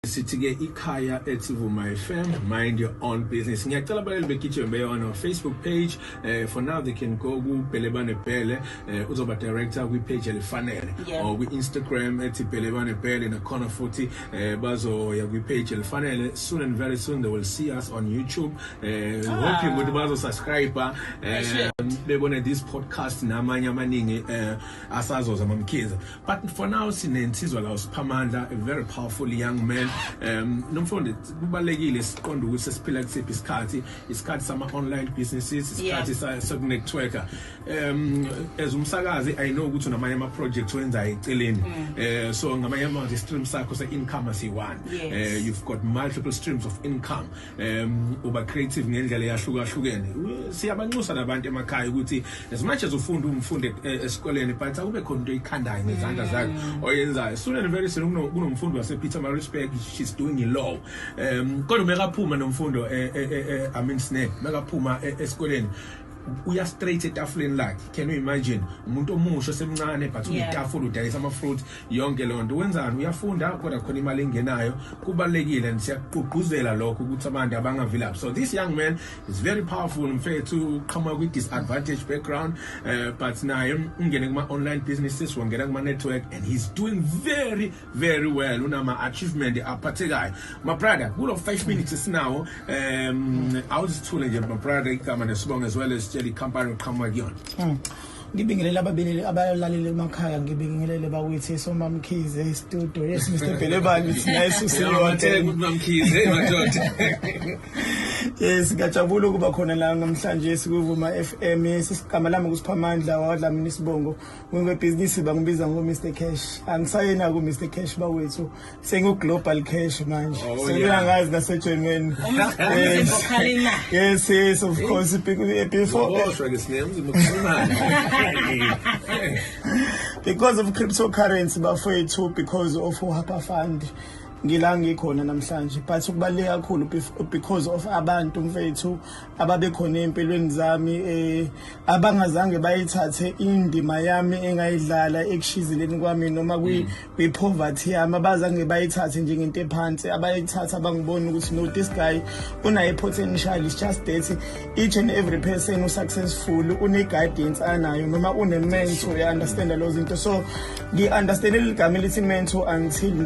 Sithi-ke ikhaya ethi Vuma FM, mind your own business. Ngiyacela abaleli begijime on our Facebook page. For now they can go ku Pelebane Pele, uzoba director kwi page elifanele, or kwi Instagram ethi Pelebane Pele nakhona futhi bazoya kwi page elifanele. Soon and very soon they will see us on YouTube. Hoping ukuthi bazo subscribe bebone this podcast namanye amaningi asazoza mamkhize. But for now sinensizwa la uSiphamandla, a very powerful young man. Nomfundi kubalekile siqonda ukuthi sesiphila kusiphi isikhathi sama online businesses, isikhathi sa networker. As umsakazi I know ukuthi namanye ama projects wenza eceleni. So ngamanye ama stream sakho se income asi1. You've got multiple streams of income. Uba creative ngendlela eyahlukahlukene. Siyabanxusa nabantu emakhaya ukuthi as much as ufunda umfundi esikoleni but akube khona into ikhandayo ngezandla zakhe oyenzayo. Soon and very soon kunomfundi wase Pietermaritzburg, she's doing it law. Kodwa mekaphuma nomfundo I mean Snake mekaphuma esikoleni uya straight etafuleni lakhe. Can you imagine umuntu omusha semncane but uyitafula udayisa ama fruit yonke lonto wenzani uyafunda kodwa khona imali engenayo. Kubalekile and siyaqhugquzela lokho ukuthi abantu abangavilaphi. So this young man is very powerful mfethu come up with disadvantaged background but naye ungene kuma online businesses wangena kuma network and he's doing very well. Unama achievement aphathekayo. My brother kulo 5 minutes sinawo awuzithule nje my brother igama nesibongo as well as Jelly company uqhamuka kuyona. Ngibingelela ababili abalaleli emakhaya, ngibingelele bawithi soMamkhize studio. Yes Mr. Pelebane, it's nice to see you again. Mamkhize madoda. Yes, ngajabula ukuba khona la namhlanje sikuvuma FM. Isigama lami nguSiphamandla wadlamini isibongo. Ngwe business bangibiza ngo Mr Cash. Angisayena ku Mr Cash bawethu. Sengu Global Cash manje. Sengiyangazi naseJerman. Yes, of course before because of cryptocurrency bafethu, because of Uhapa Fund ngila ngikhona namhlanje, but ukubaleka kakhulu because of abantu mfethu ababe khona empilweni zami abangazange bayithathe indima yami engayidlala ekushizeleni kwami noma kwi poverty yami, abazange bayithathe njengento ephansi, abayithatha bangibona ukuthi no, this guy unayo potential. It's just that each and every person who successful une guidance anayo noma une mentor, you understand those into. So ngi understand igama lithi mentor until